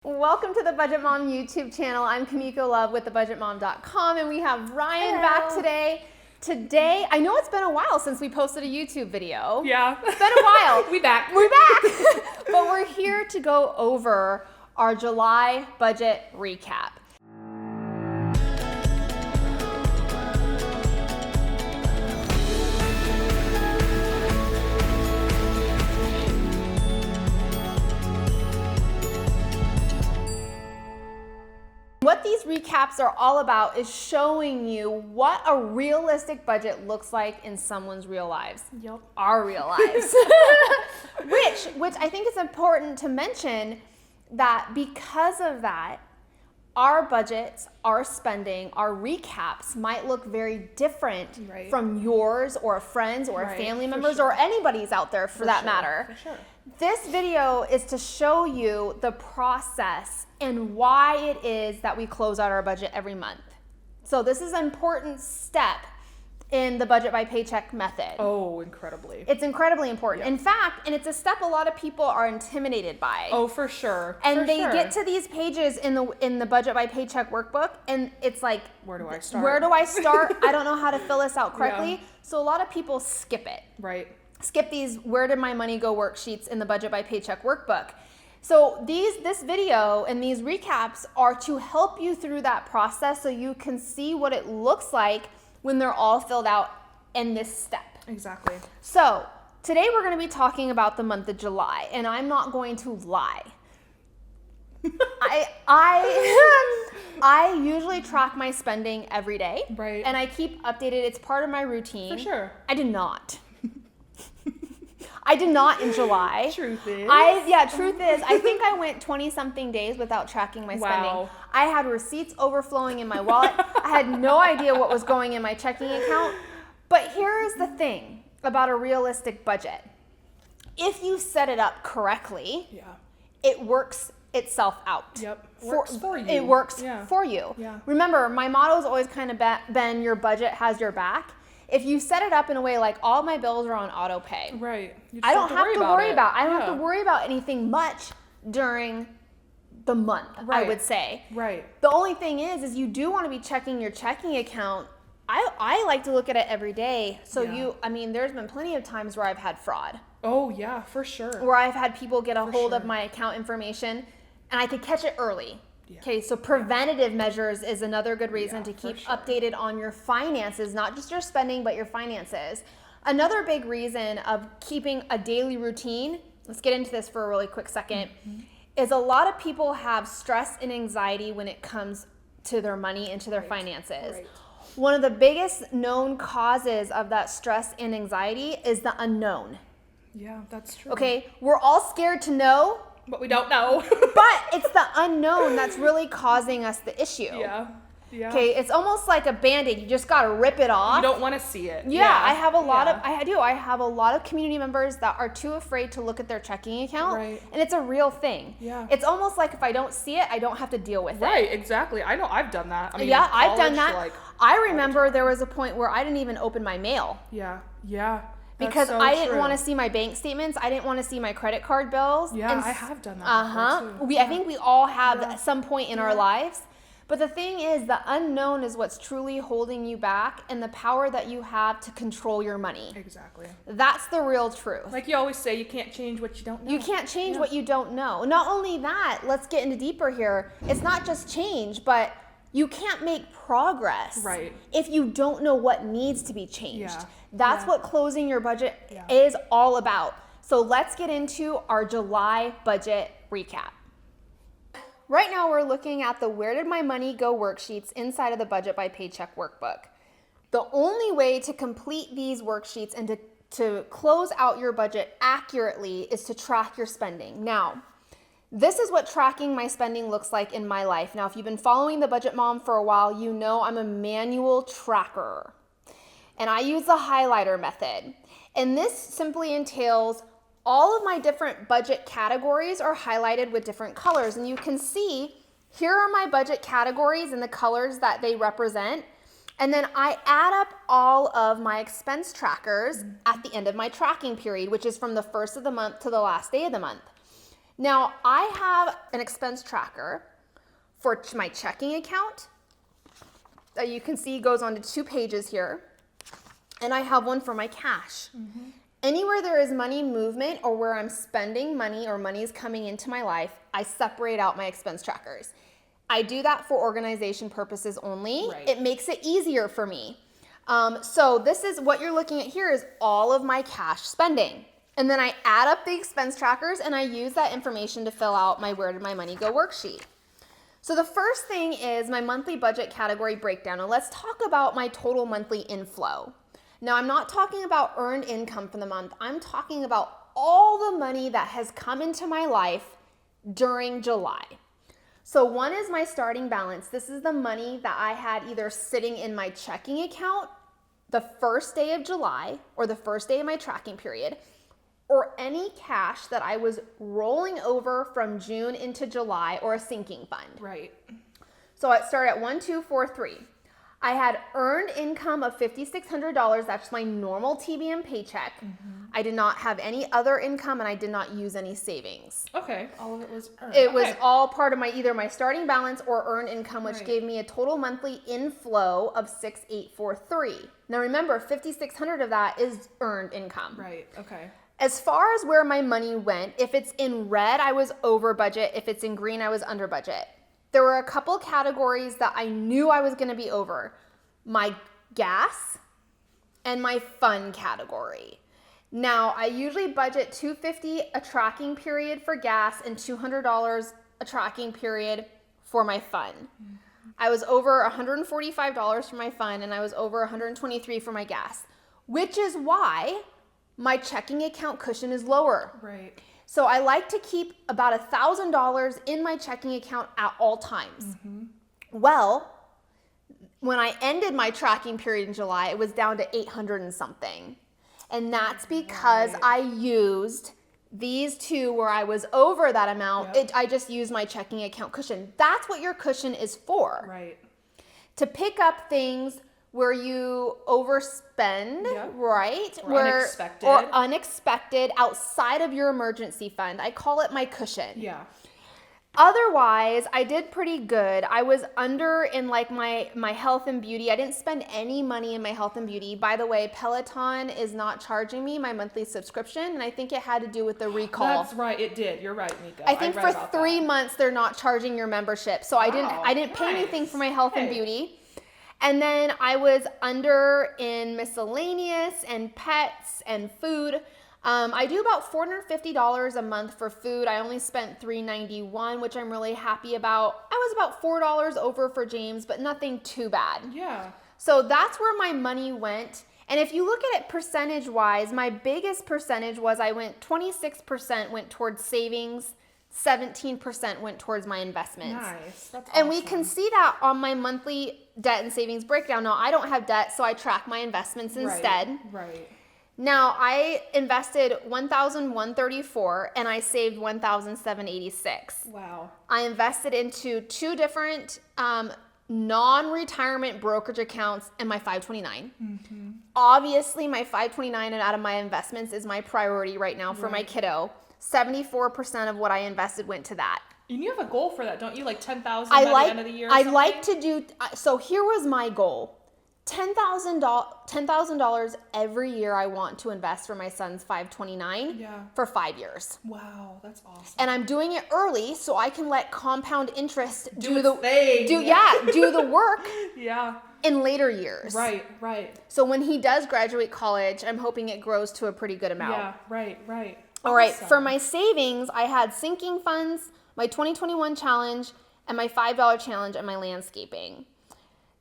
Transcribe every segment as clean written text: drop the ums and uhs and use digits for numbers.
Welcome to the Budget Mom YouTube channel. I'm Kamiko Love with thebudgetmom.com, and we have Ryan back today. Today, I know it's been a while since we posted a YouTube video. Yeah. It's been a while. We're back. But we're here to go over our July budget recap. What these recaps are all about is showing you what a realistic budget looks like in someone's real lives. Yep. Our real lives. which I think is important to mention that because of that, our budgets, our spending, our recaps might look very different from yours or a friend's or a family member's or anybody's out there for that matter. For sure. This video is to show you the process and why it is that we close out our budget every month. So this is an important step in the budget by paycheck method. Oh, incredibly. It's incredibly important. Yep. In fact, and it's a step a lot of people are intimidated by. Oh, for sure. And they get to these pages in the budget by paycheck workbook, and it's like, where do I start? Where do I start? I don't know how to fill this out correctly. Yeah. So a lot of people skip it. Right. Skip these where did my money go worksheets in the budget by paycheck workbook. So this video and these recaps are to help you through that process so you can see what it looks like when they're all filled out in this step. Exactly. So today we're going to be talking about the month of July, and I'm not going to lie. I usually track my spending every day. Right. And I keep updated. It's part of my routine. For sure. I did not. I did not in July. Truth is. Truth is, I think I went 20-something days without tracking my spending. Wow. I had receipts overflowing in my wallet. I had no idea what was going in my checking account. But here's the thing about a realistic budget. If you set it up correctly, it works itself out. Yep. Works for you. It works for you. Yeah. Remember, my motto has always kind of been your budget has your back. If you set it up in a way like all my bills are on auto pay, right. I don't have to worry about anything much during the month, I would say. Right. The only thing is you do want to be checking your checking account. I like to look at it every day. So there's been plenty of times where I've had fraud. Oh yeah, for sure. Where I've had people get a hold of my account information and I could catch it early. Okay, so preventative measures is another good reason to keep updated on your finances, not just your spending, but your finances. Another big reason of keeping a daily routine, let's get into this for a really quick second, is a lot of people have stress and anxiety when it comes to their money and to their finances. Right. One of the biggest known causes of that stress and anxiety is the unknown. Yeah, that's true. Okay, we're all scared to know, but we don't know. But it's the unknown that's really causing us the issue. Yeah. Okay, it's almost like a Band-Aid. You just got to rip it off. You don't want to see it. I have a lot of community members that are too afraid to look at their checking account. Right. And it's a real thing. Yeah. It's almost like if I don't see it, I don't have to deal with it. Right, exactly. I know I've done that. I mean, I've done that. I remember there was a point where I didn't even open my mail. Yeah. Because I didn't want to see my bank statements. I didn't want to see my credit card bills. Yeah, I have done that before too. I think we all have at some point in our lives. But the thing is, the unknown is what's truly holding you back and the power that you have to control your money. Exactly. That's the real truth. Like you always say, you can't change what you don't know. You can't change what you don't know. Not only that, let's get into deeper here. It's not just change, but you can't make progress if you don't know what needs to be changed. That's what closing your budget is all about. So let's get into our July budget recap. Right now we're looking at the Where Did My Money Go worksheets inside of the Budget by Paycheck workbook. The only way to complete these worksheets and to close out your budget accurately is to track your spending. Now, this is what tracking my spending looks like in my life. Now, if you've been following the Budget Mom for a while, you know I'm a manual tracker. And I use the highlighter method. And this simply entails all of my different budget categories are highlighted with different colors. And you can see here are my budget categories and the colors that they represent. And then I add up all of my expense trackers at the end of my tracking period, which is from the first of the month to the last day of the month. Now, I have an expense tracker for my checking account that you can see goes onto 2 pages here. And I have one for my cash. Anywhere there is money movement or where I'm spending money or money is coming into my life, I separate out my expense trackers. I do that for organization purposes only. Right. It makes it easier for me. So this is what you're looking at here is all of my cash spending. And then I add up the expense trackers and I use that information to fill out my Where Did My Money Go worksheet. So the first thing is my monthly budget category breakdown. And let's talk about my total monthly inflow. Now, I'm not talking about earned income for the month. I'm talking about all the money that has come into my life during July. So one is my starting balance. This is the money that I had either sitting in my checking account the first day of July or the first day of my tracking period, or any cash that I was rolling over from June into July or a sinking fund. Right. So I start at 1243. I had earned income of $5,600. That's my normal TBM paycheck. I did not have any other income and I did not use any savings. Okay, all of it was earned. It was all part of my either my starting balance or earned income, which gave me a total monthly inflow of $6,843. Now remember, $5,600 of that is earned income. Right, okay. As far as where my money went, if it's in red, I was over budget. If it's in green, I was under budget. There were a couple categories that I knew I was going to be over. My gas and my fun category. Now, I usually budget $250 a tracking period for gas and $200 a tracking period for my fun. I was over $145 for my fun and I was over $123 for my gas, which is why my checking account cushion is lower. Right. So I like to keep about $1,000 in my checking account at all times. Well, when I ended my tracking period in July, it was down to 800 and something. And that's because I used these two where I was over that amount. I just used my checking account cushion. That's what your cushion is for. Right. To pick up things where you overspend, right? Or unexpected outside of your emergency fund. I call it my cushion. Yeah. Otherwise, I did pretty good. I was under in like my health and beauty. I didn't spend any money in my health and beauty. By the way, Peloton is not charging me my monthly subscription, and I think it had to do with the recall. That's right, it did. You're right, Mika. I think for 3 months they're not charging your membership. So I didn't pay anything for my health and beauty. And then I was under in miscellaneous and pets and food. I do about $450 a month for food. I only spent $391, which I'm really happy about. I was about $4 over for James, but nothing too bad. Yeah. So that's where my money went. And if you look at it percentage-wise, my biggest percentage was 26% went towards savings, 17% went towards my investments. Nice. That's and awesome. we can see that on my monthly debt and savings breakdown. Now, I don't have debt, so I track my investments instead. Right. Now, I invested $1,134 and I saved $1,786. Wow. I invested into 2 different non-retirement brokerage accounts and my 529. Obviously, my 529 and out of my investments is my priority right now for my kiddo. 74% of what I invested went to that. And you have a goal for that, don't you? Like 10,000 by the end of the year or I'd something? like to do, so here was my goal. $10,000 every year I want to invest for my son's 529 for 5 years. Wow, that's awesome. And I'm doing it early so I can let compound interest do the work in later years. Right. So when he does graduate college, I'm hoping it grows to a pretty good amount. Yeah, right. All right, for my savings, I had sinking funds, my 2021 challenge, and my $5 challenge and my landscaping.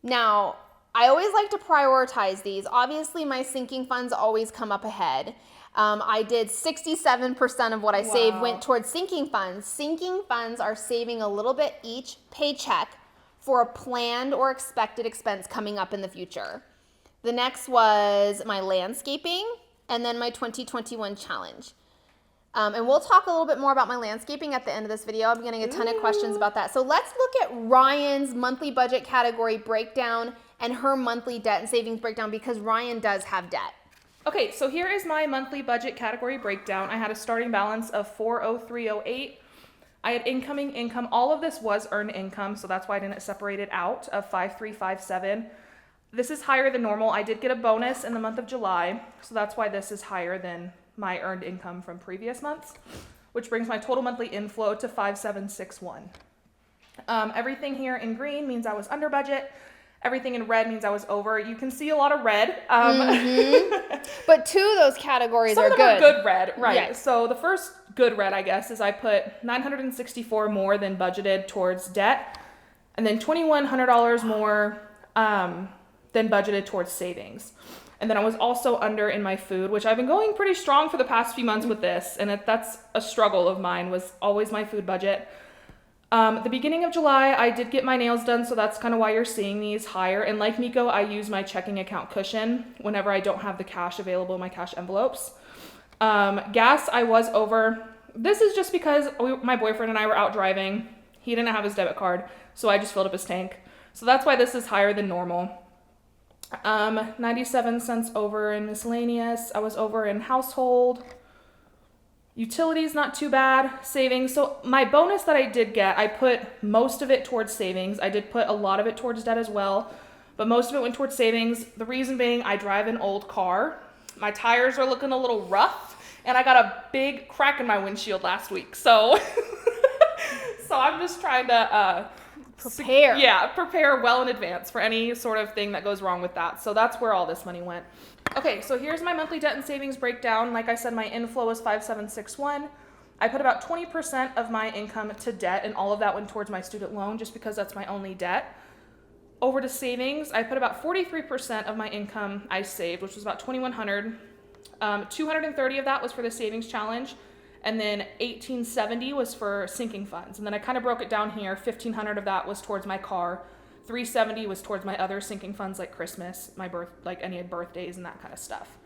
Now, I always like to prioritize these. Obviously, my sinking funds always come up ahead. I did 67% of what I saved went towards sinking funds. Sinking funds are saving a little bit each paycheck for a planned or expected expense coming up in the future. The next was my landscaping and then my 2021 challenge. And we'll talk a little bit more about my landscaping at the end of this video. I'm getting a ton of questions about that. So let's look at Ryan's monthly budget category breakdown and her monthly debt and savings breakdown because Ryan does have debt. Okay, so here is my monthly budget category breakdown. I had a starting balance of $403.08. I had incoming income. All of this was earned income, so that's why I didn't separate it out, of 5,357. This is higher than normal. I did get a bonus in the month of July, so that's why this is higher than my earned income from previous months, which brings my total monthly inflow to 5,761. Everything here in green means I was under budget. Everything in red means I was over. You can see a lot of red. But two of those categories Some are of them good. are good red, right? Yes. So the first good red, I guess, is I put $964 more than budgeted towards debt, and then $2,100 more than budgeted towards savings. And then I was also under in my food, which I've been going pretty strong for the past few months with this, and that's a struggle of mine, was always my food budget. At the beginning of July, I did get my nails done, so that's kind of why you're seeing these higher. And like Miko, I use my checking account cushion whenever I don't have the cash available in my cash envelopes. Gas, I was over. This is just because my boyfriend and I were out driving. He didn't have his debit card, so I just filled up his tank. So that's why this is higher than normal. 97 cents over in miscellaneous. I was over in household. Utilities, not too bad. Savings. So my bonus that I did get, I put most of it towards savings. I did put a lot of it towards debt as well, but most of it went towards savings. The reason being, I drive an old car. My tires are looking a little rough, and I got a big crack in my windshield last week. So, so I'm just trying to prepare well in advance for any sort of thing that goes wrong with that. So that's where all this money went. Okay, so here's my monthly debt and savings breakdown. Like I said, my inflow was 5,761. I put about 20% of my income to debt, and all of that went towards my student loan just because that's my only debt. Over to savings, I put about 43% of my income I saved, which was about $2,100. 230 of that was for the savings challenge, and then 1,870 was for sinking funds. And then I kind of broke it down here. 1,500 of that was towards my car. 370 was towards my other sinking funds like Christmas, like any birthdays and that kind of stuff.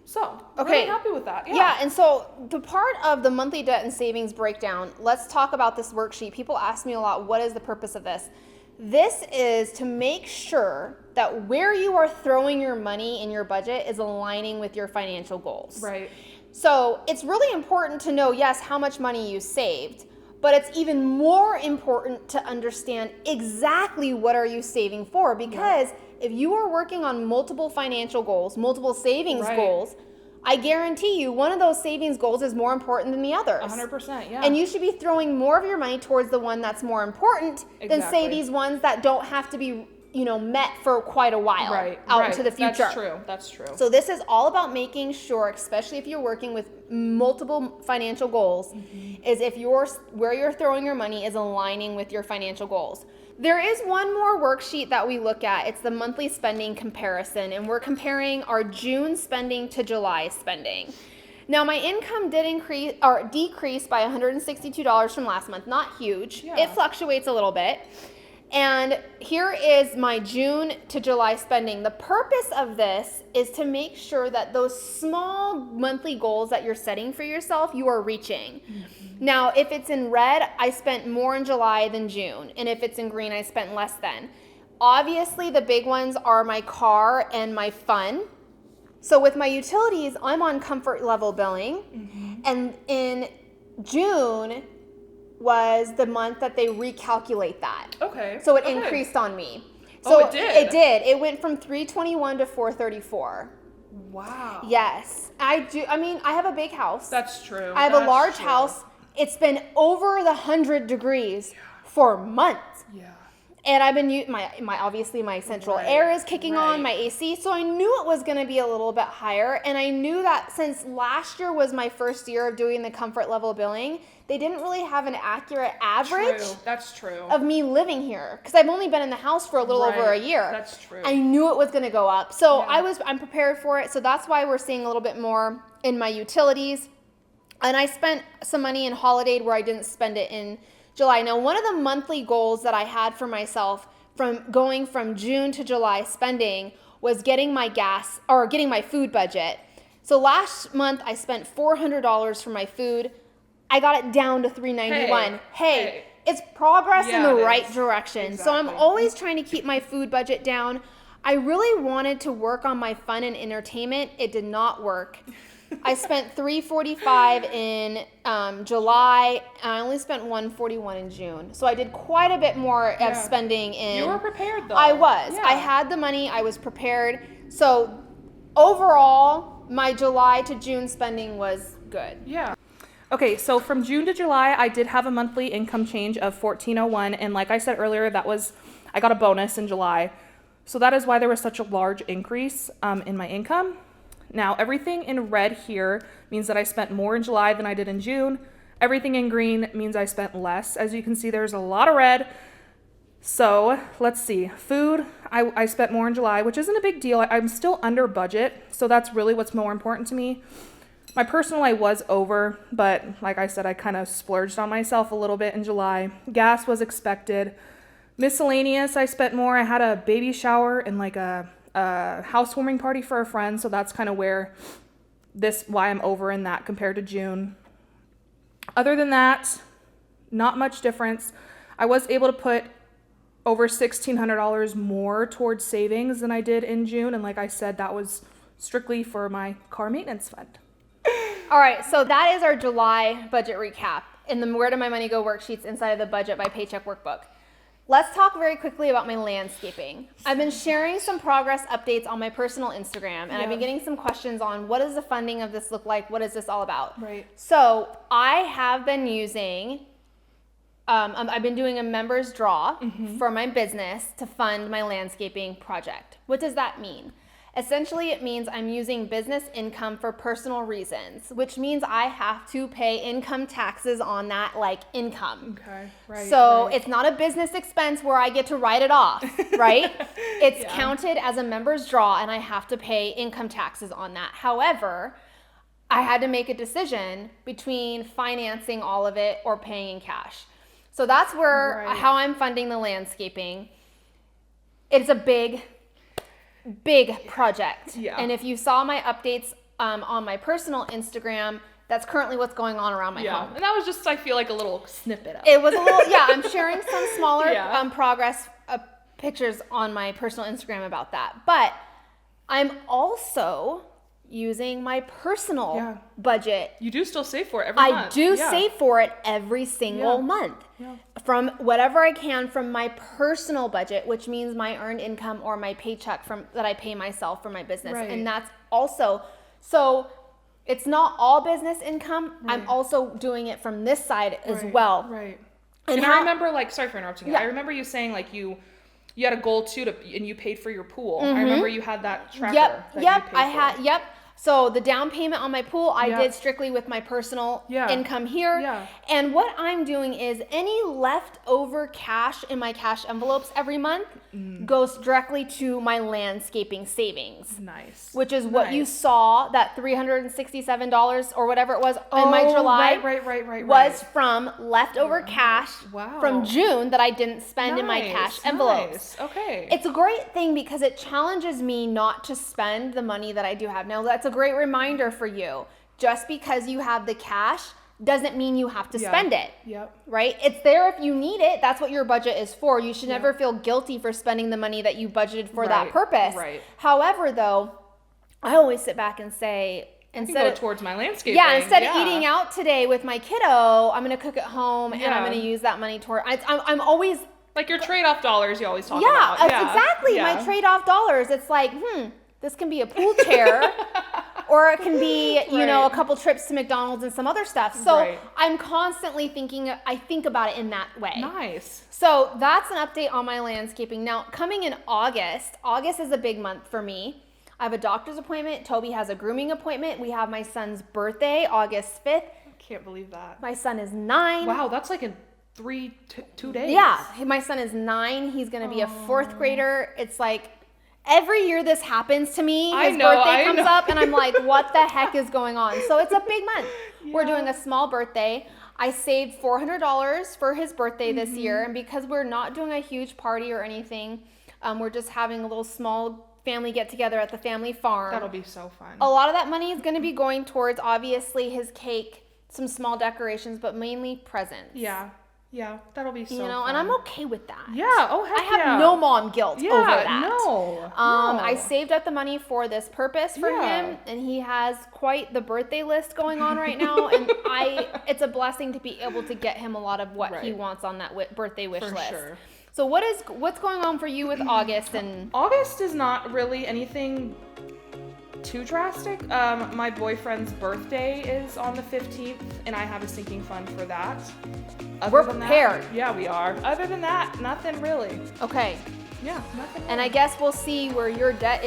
So, really happy with that. Yeah, and so the part of the monthly debt and savings breakdown, let's talk about this worksheet. People ask me a lot, what is the purpose of this? This is to make sure that where you are throwing your money in your budget is aligning with your financial goals. Right. So it's really important to know, yes, how much money you saved, but it's even more important to understand exactly what are you saving for, because if you are working on multiple financial goals, multiple savings goals, I guarantee you one of those savings goals is more important than the others. 100%, yeah. And you should be throwing more of your money towards the one that's more important than say these ones that don't have to be, met for quite a while out into the future. That's true. So this is all about making sure, especially if you're working with multiple financial goals, is if where you're throwing your money is aligning with your financial goals. There is one more worksheet that we look at. It's the monthly spending comparison, and we're comparing our June spending to July spending. Now, my income did decrease by $162 from last month. Not huge. Yeah. It fluctuates a little bit. And here is my June to July spending. The purpose of this is to make sure that those small monthly goals that you're setting for yourself, you are reaching. Now, if it's in red, I spent more in July than June. And if it's in green, I spent less than. Obviously, the big ones are my car and my fun. So with my utilities, I'm on comfort level billing. And in June was the month that they recalculate that. Okay. So it increased on me. So it did? It did. It went from $321 to $434. Wow. Yes. I have a big house. That's true. I have a large house. It's been over the 100 degrees for months. Yeah. And I've been obviously my central air is kicking on, my AC, so I knew it was going to be a little bit higher. And I knew that since last year was my first year of doing the comfort level billing, they didn't really have an accurate average. That's true. Of me living here, because I've only been in the house for a little over a year. That's true. I knew it was going to go up, so I'm prepared for it. So that's why we're seeing a little bit more in my utilities. And I spent some money in Holiday where I didn't spend it in July. Now, one of the monthly goals that I had for myself from going from June to July spending was getting my food budget. So last month I spent $400 for my food. I got it down to $391. Hey, it's progress in the right direction. Exactly. So I'm always trying to keep my food budget down. I really wanted to work on my fun and entertainment. It did not work. I spent $345 in July, and I only spent $141 in June. So I did quite a bit more of spending in. You were prepared though. I was. Yeah. I had the money. I was prepared. So overall, my July to June spending was good. Yeah. Okay, so from June to July, I did have a monthly income change of $1,401, and like I said earlier, I got a bonus in July. So that is why there was such a large increase in my income. Now, everything in red here means that I spent more in July than I did in June. Everything in green means I spent less. As you can see, there's a lot of red. So let's see. Food, I spent more in July, which isn't a big deal. I'm still under budget, so that's really what's more important to me. My personal, I was over, but like I said, I kind of splurged on myself a little bit in July. Gas was expected. Miscellaneous, I spent more. I had a baby shower and like a housewarming party for a friend, so that's kind of why I'm over in that compared to June. Other than that, not much difference. I was able to put over $1,600 more towards savings than I did in June, and like I said, that was strictly for my car maintenance fund. All right, so that is our July budget recap in the Where Did My Money Go worksheets inside of the Budget by Paycheck workbook. Let's talk very quickly about my landscaping. I've been sharing some progress updates on my personal Instagram, and I've been getting some questions on what does the funding of this look like? What is this all about? Right. So I have been using, I've been doing a members draw for my business to fund my landscaping project. What does that mean? Essentially, it means I'm using business income for personal reasons, which means I have to pay income taxes on that income. Okay, right. So it's not a business expense where I get to write it off, right? It's counted as a member's draw and I have to pay income taxes on that. However, I had to make a decision between financing all of it or paying in cash. So that's where how I'm funding the landscaping. It's a big project. Yeah. And if you saw my updates on my personal Instagram, that's currently what's going on around my home. And that was just, I feel like, a little snippet of it. It was a little, I'm sharing some smaller progress pictures on my personal Instagram about that. But I'm also using my personal budget. You do still save for it every month. I do save for it every single month. Yeah. From whatever I can from my personal budget, which means my earned income or my paycheck that I pay myself for my business. Right. And that's also, so it's not all business income. Right. I'm also doing it from this side as well. Right. And I remember, sorry for interrupting you. I remember you saying you had a goal too and you paid for your pool. Mm-hmm. I remember you had that tracker. Yep. So the down payment on my pool, I did strictly with my personal income here. Yeah. And what I'm doing is any leftover cash in my cash envelopes every month goes directly to my landscaping savings. Nice. Which is what you saw, that $367 or whatever it was in my July. Right. Was from leftover cash from June that I didn't spend in my cash envelopes. Okay. It's a great thing because it challenges me not to spend the money that I do have. Now, that's a great reminder for you. Just because you have the cash doesn't mean you have to spend it. Yep. Right? It's there if you need it. That's what your budget is for. You should never feel guilty for spending the money that you budgeted for that purpose. Right. However, though, I always sit back and say, instead of towards my landscaping. Instead of eating out today with my kiddo, I'm going to cook at home and I'm going to use that money toward. I'm always like your trade-off dollars. You always talk about. Exactly. Yeah. My trade-off dollars. It's like, this can be a pool chair. Or it can be, a couple trips to McDonald's and some other stuff. So I'm constantly I think about it in that way. Nice. So that's an update on my landscaping. Now, coming in August is a big month for me. I have a doctor's appointment. Toby has a grooming appointment. We have my son's birthday, August 5th. I can't believe that. My son is 9. Wow, that's like in 2 days. Yeah, my son is 9. He's going to be a 4th grader. It's like, every year this happens to me, his birthday comes up and I'm like, what the heck is going on? So it's a big month. Yeah. We're doing a small birthday. I saved $400 for his birthday this year. And because we're not doing a huge party or anything, we're just having a little small family get together at the family farm. That'll be so fun. A lot of that money is going to be going towards, obviously, his cake, some small decorations, but mainly presents. Yeah. Yeah, that'll be so You know, fun. and I'm okay with that. Yeah, oh heck I have yeah. no mom guilt over that. No. I saved up the money for this purpose for Yeah. him, and he has quite the birthday list going on right now, and it's a blessing to be able to get him a lot of what he wants on that birthday wish list. Sure. So what's going on for you with August? And August is not really anything too drastic. My boyfriend's birthday is on the 15th, and I have a sinking fund for that. We're prepared. Yeah, we are. Other than that, nothing really. Okay. Yeah, nothing. And I guess we'll see where your debt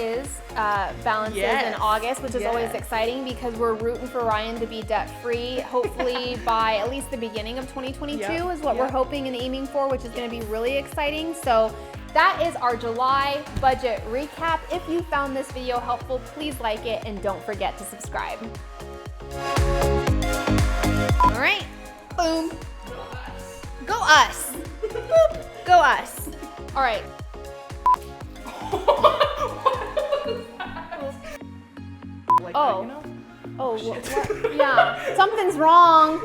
balances in August, which is always exciting because we're rooting for Ryan to be debt free. Hopefully by at least the beginning of 2022 is what we're hoping and aiming for, which is going to be really exciting. So that is our July budget recap. If you found this video helpful, please like it and don't forget to subscribe. All right, boom. Go us. Boop. Go us. All right. Like Oh. that, you know? Oh, what? Yeah. Something's wrong.